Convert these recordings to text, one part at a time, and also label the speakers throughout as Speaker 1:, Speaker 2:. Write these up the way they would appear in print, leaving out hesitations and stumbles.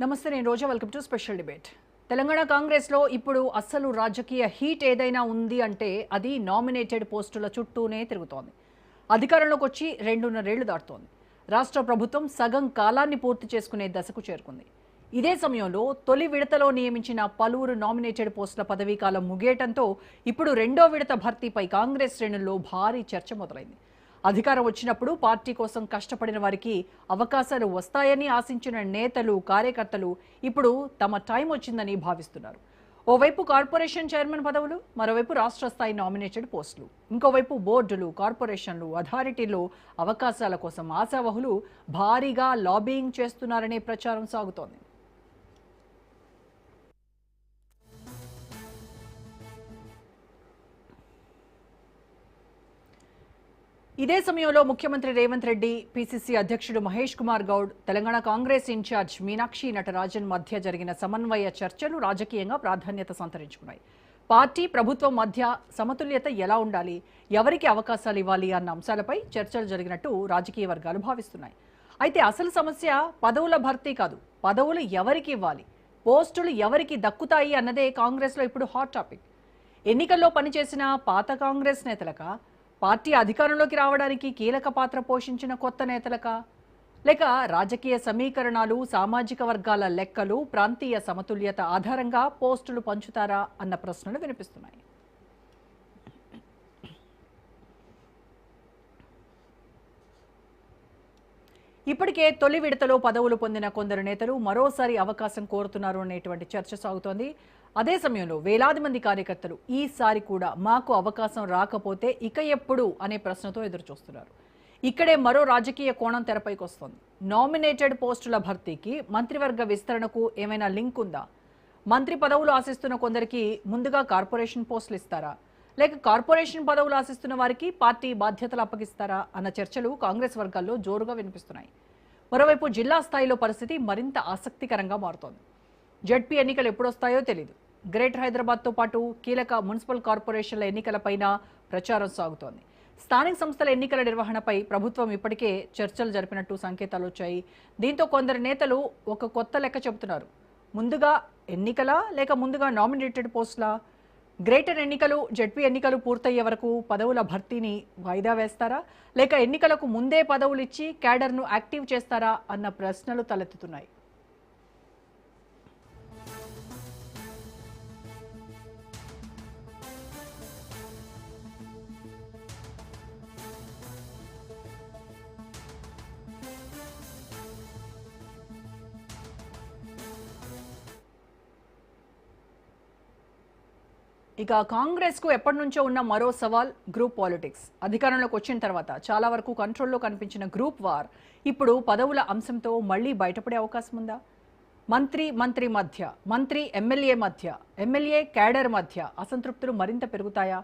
Speaker 1: నమస్తే, నేను Roja. Welcome to special debate. Telangana కాంగ్రెస్లో ఇప్పుడు అసలు రాజకీయ హీట్ ఏదైనా ఉంది అంటే అది నామినేటెడ్ పోస్టుల చుట్టూనే తిరుగుతోంది. అధికారంలోకి వచ్చి 2.5 ఏళ్లు దాటుతోంది. రాష్ట్ర ప్రభుత్వం సగం కాలాన్ని పూర్తి చేసుకునే దశకు చేరుకుంది. ఇదే సమయంలో తొలి విడతలో నియమించిన పలువురు నామినేటెడ్ పోస్టుల పదవీకాలం ముగియటంతో ఇప్పుడు రెండో విడత భర్తీపై కాంగ్రెస్ శ్రేణుల్లో భారీ చర్చ మొదలైంది. అధికారం వచ్చినప్పుడు పార్టీ కోసం కష్టపడిన వారికి అవకాశాలు వస్తాయని ఆశించిన నేతలు, కార్యకర్తలు ఇప్పుడు తమ టైం వచ్చిందని భావిస్తున్నారు. ఓవైపు కార్పొరేషన్ చైర్మన్ పదవులు, మరోవైపు రాష్ట్ర స్థాయి నామినేటెడ్ పోస్టులు, ఇంకోవైపు బోర్డులు, కార్పొరేషన్లు, అథారిటీల్లో అవకాశాల కోసం ఆశావహులు భారీగా లాబింగ్ చేస్తున్నారనే ప్రచారం సాగుతోంది. ఇదే సమయంలో ముఖ్యమంత్రి రేవంత్ రెడ్డి, పీసీసీ అధ్యక్షుడు మహేష్ కుమార్ గౌడ్, తెలంగాణ కాంగ్రెస్ ఇన్ఛార్జ్ మీనాక్షి నటరాజన్ మధ్య జరిగిన సమన్వయ చర్చలు రాజకీయంగా ప్రాధాన్యత సంతరించుకున్నాయి. పార్టీ, ప్రభుత్వం మధ్య సమతుల్యత ఎలా ఉండాలి, ఎవరికి అవకాశాలు ఇవ్వాలి అన్న అంశాలపై చర్చలు జరిగినట్టు రాజకీయ వర్గాలు భావిస్తున్నాయి. అయితే అసలు సమస్య పదవుల భర్తీ కాదు, పదవులు ఎవరికి ఇవ్వాలి, పోస్టులు ఎవరికి దక్కుతాయి అన్నదే కాంగ్రెస్లో ఇప్పుడు హాట్ టాపిక్. ఎన్నికల్లో పనిచేసిన పాత కాంగ్రెస్ నేతలకా, పార్టీ అధికారంలోకి రావడానికి కీలక పాత్ర పోషించిన కొత్త నేతలకా, లేక రాజకీయ సమీకరణాలు, సామాజిక వర్గాల లెక్కలు, ప్రాంతీయ సమతుల్యత ఆధారంగా పోస్టులు పంచుతారా అన్న ప్రశ్నలు వినిపిస్తున్నాయి. ఇప్పటికే తొలి విడతలో పదవులు పొందిన కొందరు నేతలు మరోసారి అవకాశం కోరుతున్నారు అనేటువంటి చర్చ సాగుతోంది. అదే సమయంలో వేలాది మంది కార్యకర్తలు ఈసారి కూడా మాకు అవకాశం రాకపోతే ఇక ఎప్పుడు అనే ప్రశ్నతో ఎదురుచూస్తున్నారు. ఇక్కడే మరో రాజకీయ కోణం తెరపైకి వస్తోంది. నామినేటెడ్ పోస్టుల భర్తీకి మంత్రివర్గ విస్తరణకు ఏమైనా లింక్ ఉందా? మంత్రి పదవులు ఆశిస్తున్న కొందరికి ముందుగా కార్పొరేషన్ పోస్టులు ఇస్తారా, లేక కార్పొరేషన్ పదవులు ఆశిస్తున్న వారికి పార్టీ బాధ్యతలు అప్పగిస్తారా అన్న చర్చలు కాంగ్రెస్ వర్గాల్లో జోరుగా వినిపిస్తున్నాయి. మరోవైపు జిల్లా స్థాయిలో పరిస్థితి మరింత ఆసక్తికరంగా మారుతోంది. జడ్పీ ఎన్నికలు ఎప్పుడొస్తాయో తెలియదు. గ్రేటర్ హైదరాబాద్తో పాటు కీలక మున్సిపల్ కార్పొరేషన్ల ఎన్నికలపైన ప్రచారం సాగుతోంది. స్థానిక సంస్థల ఎన్నికల నిర్వహణపై ప్రభుత్వం ఇప్పటికే చర్చలు జరిపినట్టు సంకేతాలు వచ్చాయి. దీంతో కొందరు నేతలు ఒక కొత్త లెక్క చెబుతున్నారు. ముందుగా ఎన్నికలా, లేక ముందుగా నామినేటెడ్ పోస్టులా? గ్రేటర్ ఎన్నికలు, జడ్పీ ఎన్నికలు పూర్తయ్యే వరకు పదవుల భర్తీని వాయిదా వేస్తారా, లేక ఎన్నికలకు ముందే పదవులు ఇచ్చి క్యాడర్ను యాక్టివ్ చేస్తారా అన్న ప్రశ్నలు తలెత్తుతున్నాయి. ఇక కాంగ్రెస్కు ఎప్పటి నుంచో ఉన్న మరో సవాల్ గ్రూప్ పాలిటిక్స్. అధికారంలోకి వచ్చిన తర్వాత చాలా వరకు కంట్రోల్లో కనిపించిన గ్రూప్ వార్ ఇప్పుడు పదవుల అంశంతో మళ్లీ బయటపడే అవకాశం ఉందా? మంత్రి మధ్య, మంత్రి ఎమ్మెల్యే మధ్య, ఎమ్మెల్యే క్యాడర్ మధ్య అసంతృప్తులు మరింత పెరుగుతాయా?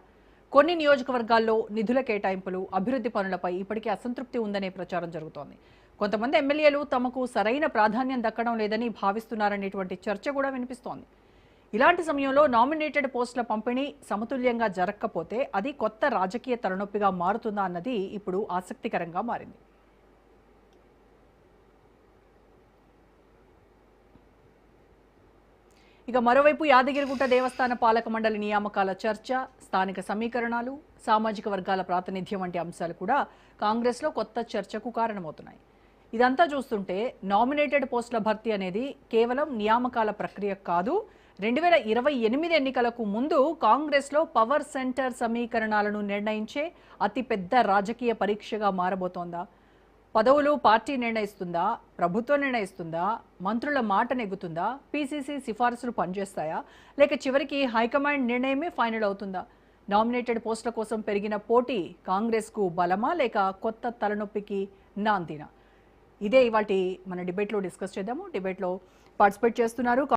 Speaker 1: కొన్ని నియోజకవర్గాల్లో నిధుల కేటాయింపులు, అభివృద్ధి పనులపై ఇప్పటికే అసంతృప్తి ఉందనే ప్రచారం జరుగుతోంది. కొంతమంది ఎమ్మెల్యేలు తమకు సరైన ప్రాధాన్యం దక్కడం లేదని భావిస్తున్నారనేటువంటి చర్చ కూడా వినిపిస్తోంది. ఇలాంటి సమయంలో నామినేటెడ్ పోస్టుల పంపిణీ సమతుల్యంగా జరగకపోతే అది కొత్త రాజకీయ తలనొప్పిగా మారుతుందా అన్నది ఇప్పుడు ఆసక్తికరంగా మారింది. ఇక మరోవైపు యాదగిరిగుట్ట దేవస్థాన పాలక మండలి నియామకాల చర్చ, స్థానిక సమీకరణాలు, సామాజిక వర్గాల ప్రాతినిధ్యం వంటి అంశాలు కూడా కాంగ్రెస్లో కొత్త చర్చకు కారణమవుతున్నాయి. ఇదంతా చూస్తుంటే నామినేటెడ్ పోస్టుల భర్తీ అనేది కేవలం నియామకాల ప్రక్రియ కాదు, 2028 ఎన్నికలకు ముందు కాంగ్రెస్లో పవర్ సెంటర్ సమీకరణాలను నిర్ణయించే అతిపెద్ద రాజకీయ పరీక్షగా మారబోతోందా? పదవులు పార్టీ నిర్ణయిస్తుందా, ప్రభుత్వం నిర్ణయిస్తుందా, మంత్రుల మాట నెగ్గుతుందా, పీసీసీ సిఫారసులు పనిచేస్తాయా, లేక చివరికి హైకమాండ్ నిర్ణయమే ఫైనల్ అవుతుందా? నామినేటెడ్ పోస్టుల కోసం పెరిగిన పోటీ కాంగ్రెస్కు బలమా, లేక కొత్త తలనొప్పికి నాందినా? ఇదే ఇవాల్టి మన డిబేట్లో డిస్కస్ చేద్దాము. డిబేట్లో పార్టిసిపేట్ చేస్తున్నారు